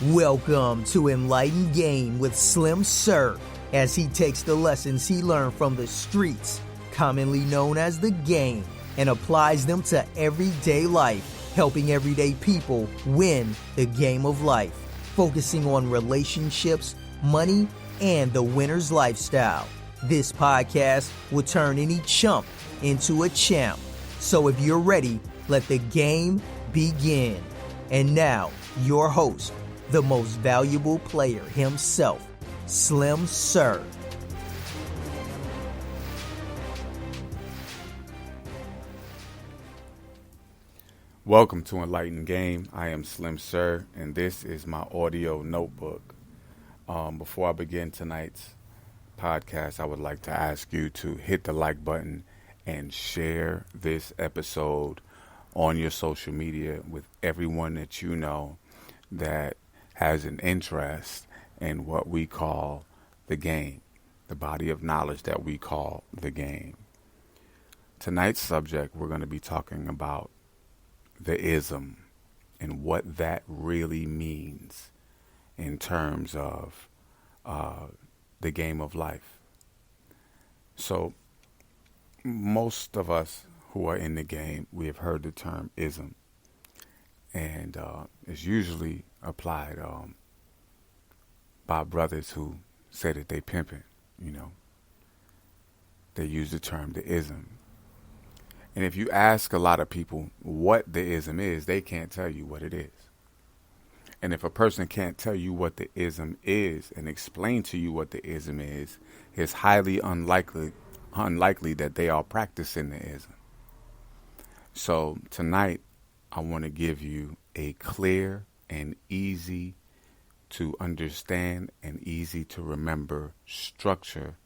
Welcome to Enlightened Game with Slim Sir, as he takes the lessons he learned from the streets, commonly known as the game, and applies them to everyday life, helping everyday people win the game of life, focusing on relationships, money, and the winner's lifestyle. This podcast will turn any chump into a champ. So if you're ready, let the game begin. And now, your host, the most valuable player himself, Slim Sir. Welcome to Enlightened Game. I am Slim Sir, and this is my audio notebook. Before I begin tonight's podcast, I would like to ask you to hit the like button and share this episode on your social media with everyone that you know that has an interest in what we call the game, the body of knowledge that we call the game. Tonight's subject, we're going to be talking about the ism and what that really means in terms of the game of life. So most of us who are in the game, we have heard the term ism, and it's usually applied by brothers who say that they pimping, They use the term the ism. And if you ask a lot of people what the ism is, they can't tell you what it is. And if a person can't tell you what the ism is and explain to you what the ism is, it's highly unlikely that they are practicing the ism. So tonight, I want to give you a clear and easy to understand and easy to remember structure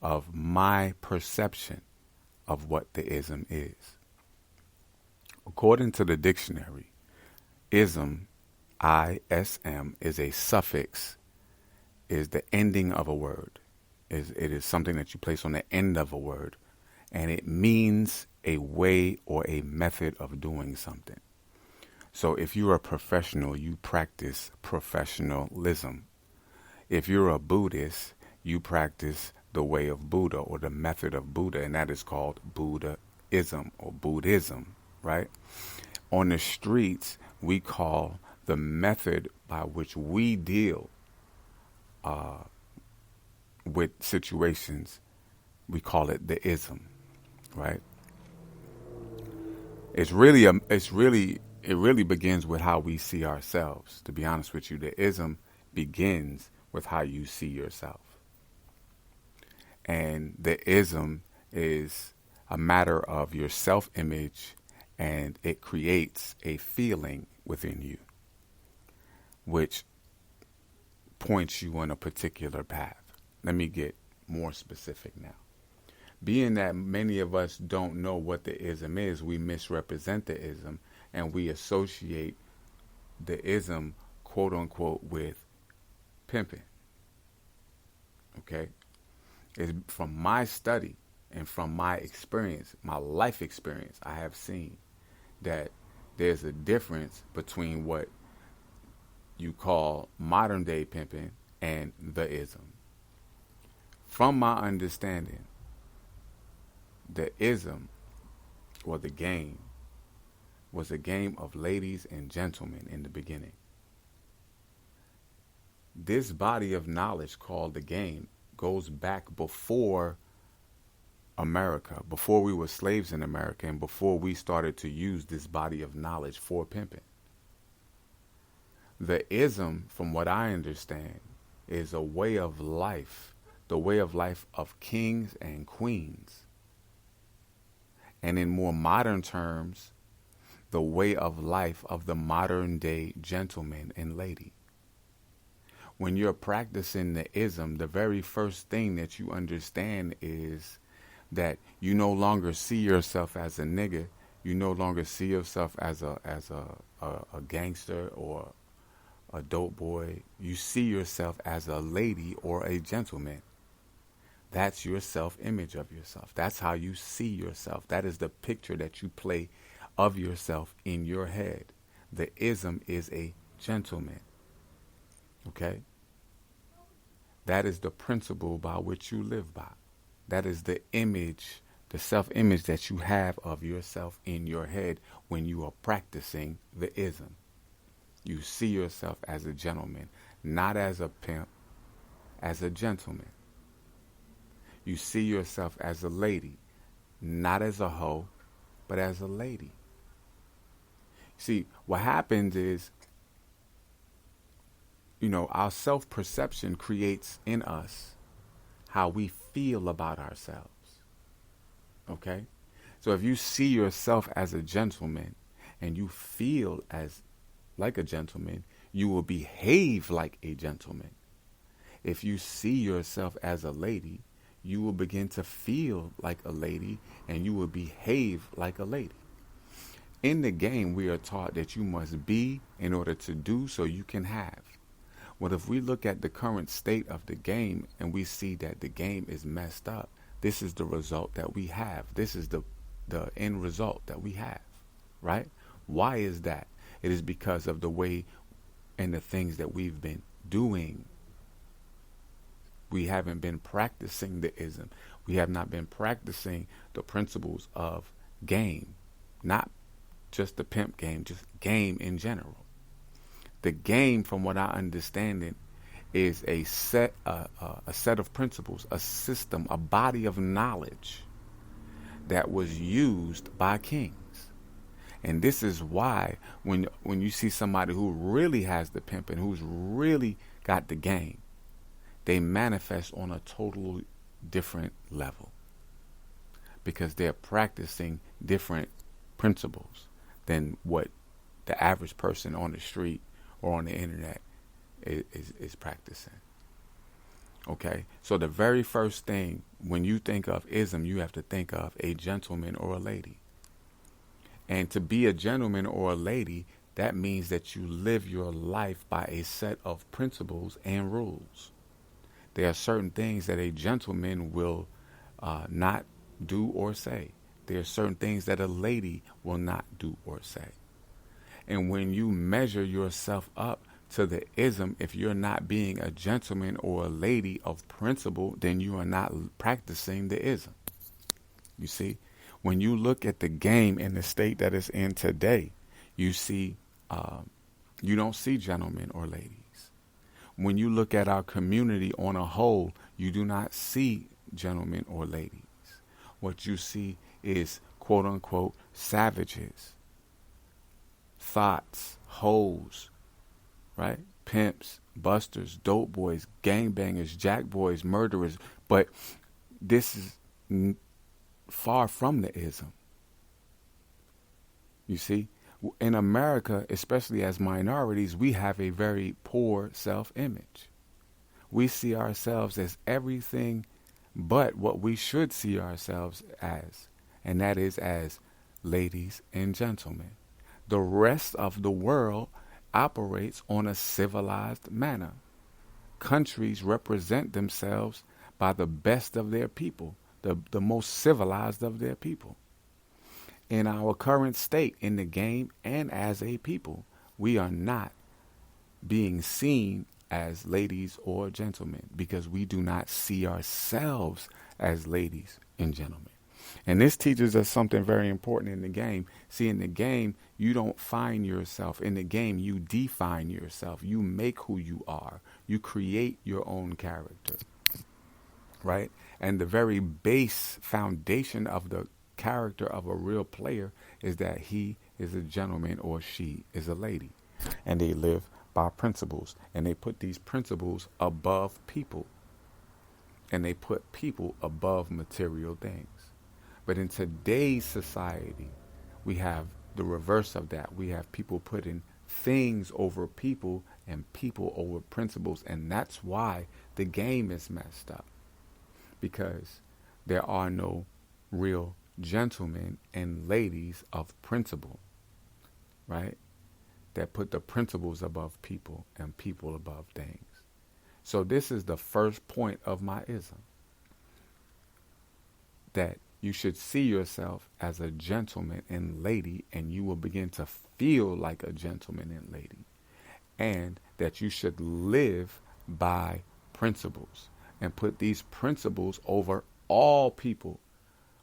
of my perception of what the ism is. According to the dictionary, ism, I-S-M, is a suffix, is the ending of a word. It is something that you place on the end of a word, and it means a way or a method of doing something. So if you're a professional, you practice professionalism. If you're a Buddhist, you practice the way of Buddha or the method of Buddha, and that is called Buddhism or Buddhism, right? On the streets, we call the method by which we deal with situations, we call it the ism, right? It really begins with how we see ourselves. To be honest with you, the ism begins with how you see yourself. And the ism is a matter of your self-image, and it creates a feeling within you, which points you on a particular path. Let me get more specific now. Being that many of us don't know what the ism is, we misrepresent the ism, and we associate the ism, quote unquote, with pimping. Okay? It's from my study and from my experience, my life experience, I have seen that there's a difference between what you call modern day pimping and the ism. From my understanding, the ism, or the game, was a game of ladies and gentlemen in the beginning. This body of knowledge called the game goes back before America, before we were slaves in America, and before we started to use this body of knowledge for pimping. The ism, from what I understand, is a way of life, the way of life of kings and queens. And in more modern terms, the way of life of the modern day gentleman and lady. When you're practicing the ism, the very first thing that you understand is that you no longer see yourself as a nigger. You no longer see yourself as a gangster or a dope boy. You see yourself as a lady or a gentleman. That's your self-image of yourself. That's how you see yourself. That is the picture that you play of yourself in your head. The ism is a gentleman. Okay? That is the principle by which you live by. That is the image, the self-image that you have of yourself in your head when you are practicing the ism. You see yourself as a gentleman, not as a pimp, as a gentleman. You see yourself as a lady, not as a hoe, but as a lady. See, what happens is, our self-perception creates in us how we feel about ourselves. Okay? So if you see yourself as a gentleman and you feel like a gentleman, you will behave like a gentleman. If you see yourself as a lady, you will begin to feel like a lady and you will behave like a lady. In the game, we are taught that you must be in order to do so you can have. Well, if we look at the current state of the game and we see that the game is messed up, this is the result that we have. This is the end result that we have, right? Why is that? It is because of the way and the things that we've been doing. We haven't been practicing the ism. We have not been practicing the principles of game, not just the pimp game, just game in general. The game, from what I understand it, is a set of principles, a system, a body of knowledge that was used by kings. And this is why when you see somebody who really has the pimp and who's really got the game, they manifest on a totally different level because they're practicing different principles than what the average person on the street or on the internet is practicing. Okay, so the very first thing when you think of ism, you have to think of a gentleman or a lady. And to be a gentleman or a lady, that means that you live your life by a set of principles and rules. There are certain things that a gentleman will not do or say. There are certain things that a lady will not do or say. And when you measure yourself up to the ism, if you're not being a gentleman or a lady of principle, then you are not practicing the ism. You see, when you look at the game in the state that it's in today, you see, you don't see gentlemen or ladies. When you look at our community on a whole, you do not see gentlemen or ladies. What you see is quote unquote savages, thoughts, hoes, right? Pimps, busters, dope boys, gangbangers, jack boys, murderers. But this is far from the ism. You see, in America, especially as minorities, we have a very poor self-image. We see ourselves as everything but what we should see ourselves as, and that is as ladies and gentlemen. The rest of the world operates on a civilized manner. Countries represent themselves by the best of their people, the most civilized of their people. In our current state, in the game and as a people, we are not being seen as ladies or gentlemen because we do not see ourselves as ladies and gentlemen. And this teaches us something very important in the game. See, in the game, you don't find yourself. In the game, you define yourself. You make who you are. You create your own character, right? And the very base foundation of the character of a real player is that he is a gentleman or she is a lady. And they live by principles. And they put these principles above people. And they put people above material things. But in today's society, we have the reverse of that. We have people putting things over people and people over principles. And that's why the game is messed up. Because there are no real gentlemen and ladies of principle, right? That put the principles above people and people above things. So this is the first point of my ism. That you should see yourself as a gentleman and lady, and you will begin to feel like a gentleman and lady. And that you should live by principles and put these principles over all people,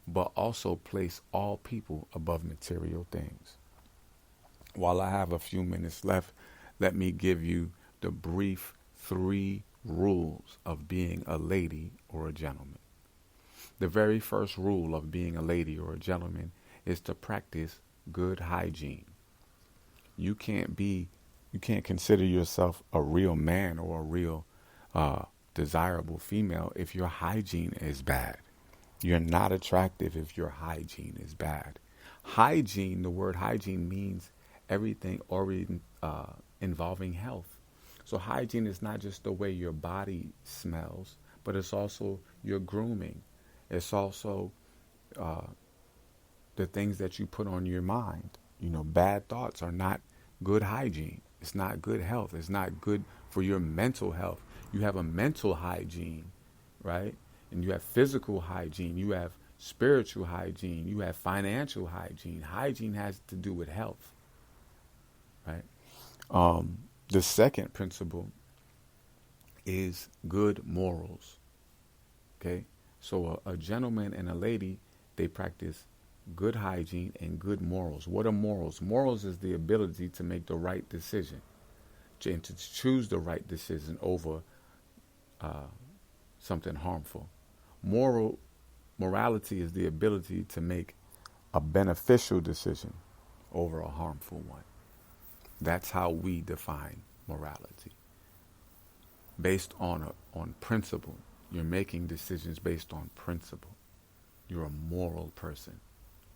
but also place all people above material things. While I have a few minutes left, let me give you the brief 3 rules of being a lady or a gentleman. The very first rule of being a lady or a gentleman is to practice good hygiene. You can't consider yourself a real man or a real desirable female if your hygiene is bad. You're not attractive if your hygiene is bad. Hygiene, the word hygiene means everything involving health. So hygiene is not just the way your body smells, but it's also your grooming. It's also the things that you put on your mind. Bad thoughts are not good hygiene. It's not good health. It's not good for your mental health. You have a mental hygiene, right? And you have physical hygiene. You have spiritual hygiene. You have financial hygiene. Hygiene has to do with health, right? The second principle is good morals. Okay? So a gentleman and a lady, they practice good hygiene and good morals. What are morals? Morals is the ability to make the right decision and to choose the right decision over something harmful. Morality is the ability to make a beneficial decision over a harmful one. That's how we define morality. Based on principle. You're making decisions based on principle. You're a moral person.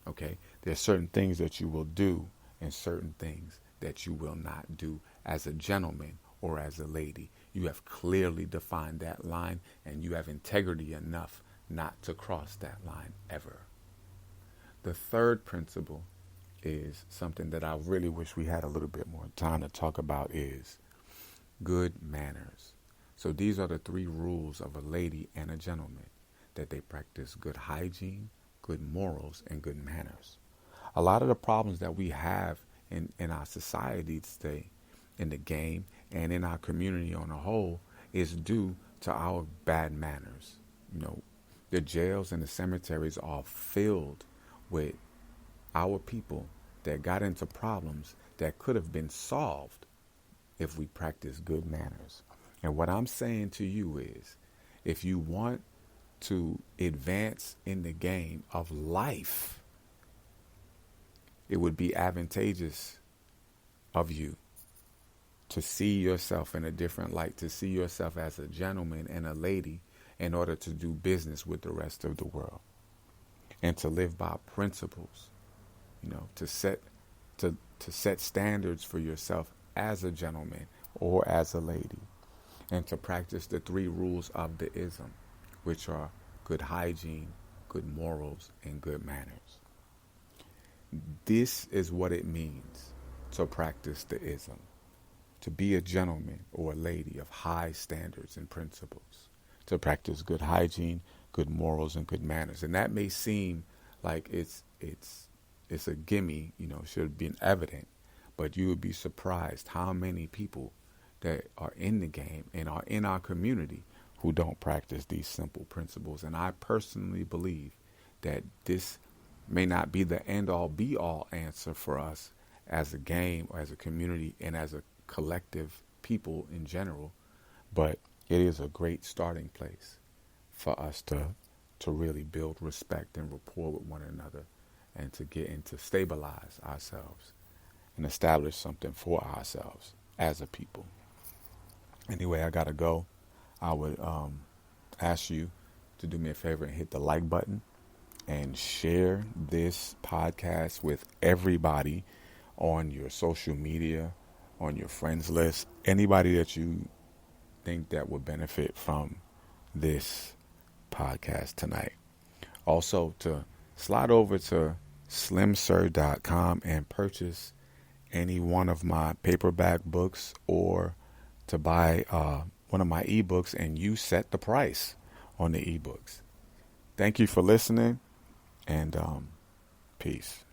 Okay? There's certain things that you will do and certain things that you will not do as a gentleman or as a lady. You have clearly defined that line, and you have integrity enough not to cross that line ever. The third principle is something that I really wish we had a little bit more time to talk about, is good manners. So these are the 3 rules of a lady and a gentleman, that they practice good hygiene, good morals, and good manners. A lot of the problems that we have in our society today, in the game, and in our community on a whole, is due to our bad manners. The jails and the cemeteries are filled with our people that got into problems that could have been solved if we practice good manners. And what I'm saying to you is, if you want to advance in the game of life, it would be advantageous of you to see yourself in a different light, to see yourself as a gentleman and a lady in order to do business with the rest of the world, and to live by principles, to set standards for yourself as a gentleman or as a lady, and to practice the 3 rules of the ism, which are good hygiene, good morals, and good manners. This is what it means to practice the ism, to be a gentleman or a lady of high standards and principles, to practice good hygiene, good morals, and good manners. And that may seem like it's a gimme, should have been evident, but you would be surprised how many people that are in the game and are in our community who don't practice these simple principles. And I personally believe that this may not be the end-all be-all answer for us as a game or as a community and as a collective people in general, but it is a great starting place for us to really build respect and rapport with one another, and to get into stabilize ourselves and establish something for ourselves as a people. Anyway, I gotta go. I would ask you to do me a favor and hit the like button and share this podcast with everybody on your social media, on your friends list, anybody that you think that would benefit from this podcast tonight. Also, to slide over to slimsir.com and purchase any one of my paperback books, or to buy one of my ebooks, and you set the price on the ebooks. Thank you for listening, and peace.